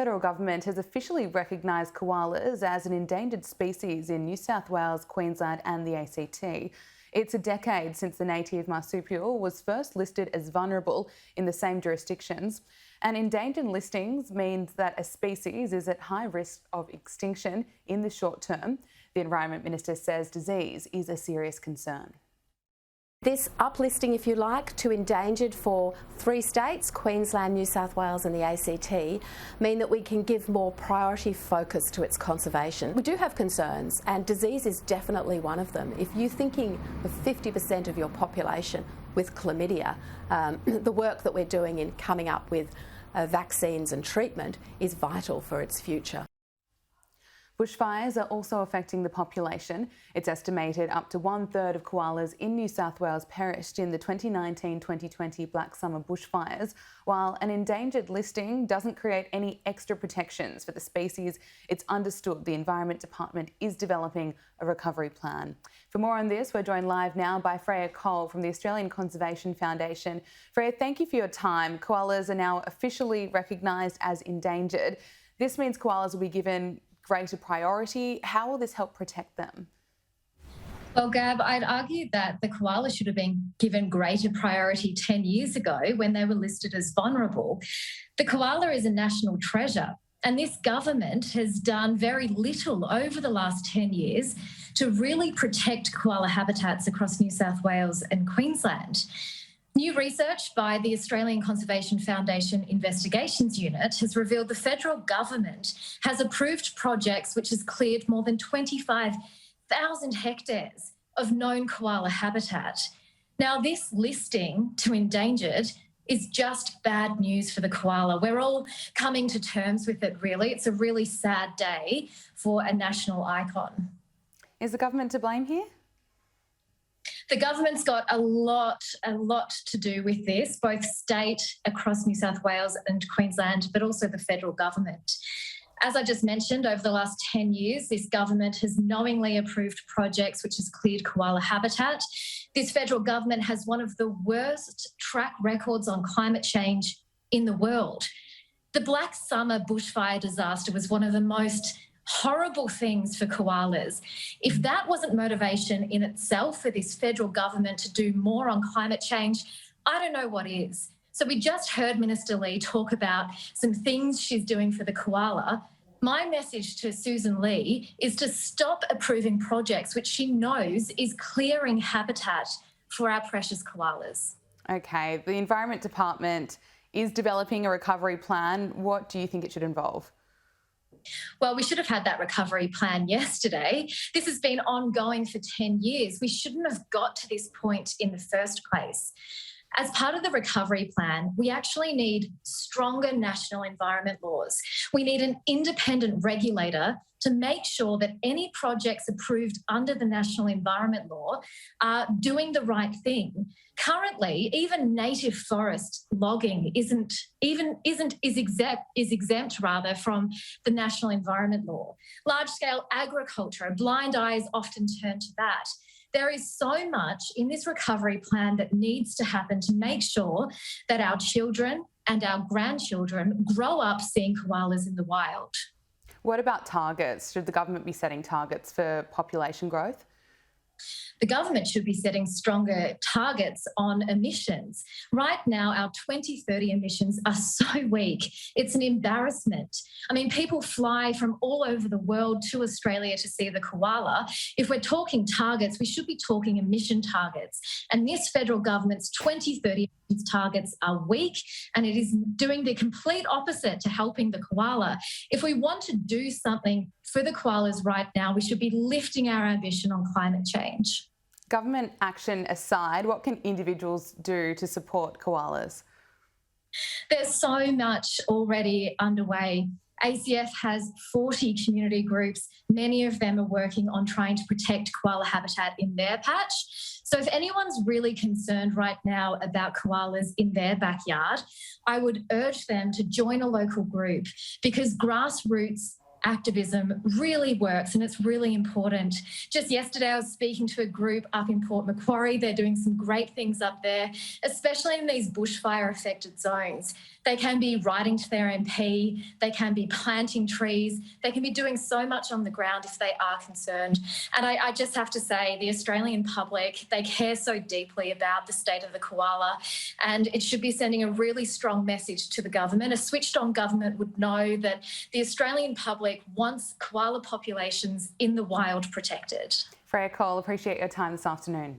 federal government has officially recognised koalas as an endangered species in New South Wales, Queensland and the ACT. It's a decade since the native marsupial was first listed as vulnerable in the same jurisdictions. And endangered listings means that a species is at high risk of extinction in the short term. The Environment Minister says disease is a serious concern. This uplisting, if you like, to endangered for 3 states, Queensland, New South Wales and the ACT, mean that we can give more priority focus to its conservation. We do have concerns, and disease is definitely one of them. If you're thinking of 50% of your population with chlamydia, the work that we're doing in coming up with vaccines and treatment is vital for its future. Bushfires are also affecting the population. It's estimated up to 1/3 of koalas in New South Wales perished in the 2019-2020 Black Summer bushfires. While an endangered listing doesn't create any extra protections for the species, it's understood the Environment Department is developing a recovery plan. For more on this, we're joined live now by Freya from the Australian Conservation Foundation. Freya, thank you for your time. Koalas are now officially recognised as endangered. This means koalas will be given greater priority. How will this help protect them? Well, Gab, I'd argue that the koala should have been given greater priority 10 years ago when they were listed as vulnerable. The koala is a national treasure, and this government has done very little over the last 10 years to really protect koala habitats across New South Wales and Queensland. New research by the Australian Conservation Foundation Investigations Unit has revealed the federal government has approved projects which has cleared more than 25,000 hectares of known koala habitat. Now, this listing to endangered is just bad news for the koala. We're all coming to terms with it, really. It's a really sad day for a national icon. Is the government to blame here? The government's got a lot to do with this, both state across New South Wales and Queensland, but also the federal government. As I just mentioned, over the last 10 years, this government has knowingly approved projects which has cleared koala habitat. This federal government has one of the worst track records on climate change in the world. The Black Summer bushfire disaster was one of the most horrible things for koalas. If that wasn't motivation in itself for this federal government to do more on climate change, I don't know what is. So we just heard Minister Ley talk about some things she's doing for the koala. My message to Sussan Ley is to stop approving projects which she knows is clearing habitat for our precious koalas. Okay, the Environment Department is developing a recovery plan. What do you think it should involve? Well, we should have had that recovery plan yesterday. This has been ongoing for 10 years. We shouldn't have got to this point in the first place. As part of the recovery plan, we actually need stronger national environment laws. We need an independent regulator to make sure that any projects approved under the National Environment Law are doing the right thing. Currently, even native forest logging is exempt from the National Environment Law. Large-scale agriculture, a blind eye is often turned to that. There is so much in this recovery plan that needs to happen to make sure that our children and our grandchildren grow up seeing koalas in the wild. What about targets? Should the government be setting targets for population growth? The government should be setting stronger targets on emissions. Right now, our 2030 emissions are so weak. It's an embarrassment. I mean, people fly from all over the world to Australia to see the koala. If we're talking targets, we should be talking emission targets. And this federal government's 2030 emissions targets are weak, and it is doing the complete opposite to helping the koala. If we want to do something for the koalas right now, we should be lifting our ambition on climate change. Government action aside, what can individuals do to support koalas? There's so much already underway. ACF has 40 community groups. Many of them are working on trying to protect koala habitat in their patch. So if anyone's really concerned right now about koalas in their backyard, I would urge them to join a local group, because grassroots activism really works and it's really important. Just yesterday I was speaking to a group up in Port Macquarie. They're doing some great things up there, especially in these bushfire affected zones. They can be writing to their MP, they can be planting trees, they can be doing so much on the ground if they are concerned. And I just have to say, the Australian public, they care so deeply about the state of the koala, and it should be sending a really strong message to the government. A switched on government would know that the Australian public wants koala populations in the wild protected. Freya Cole, appreciate your time this afternoon.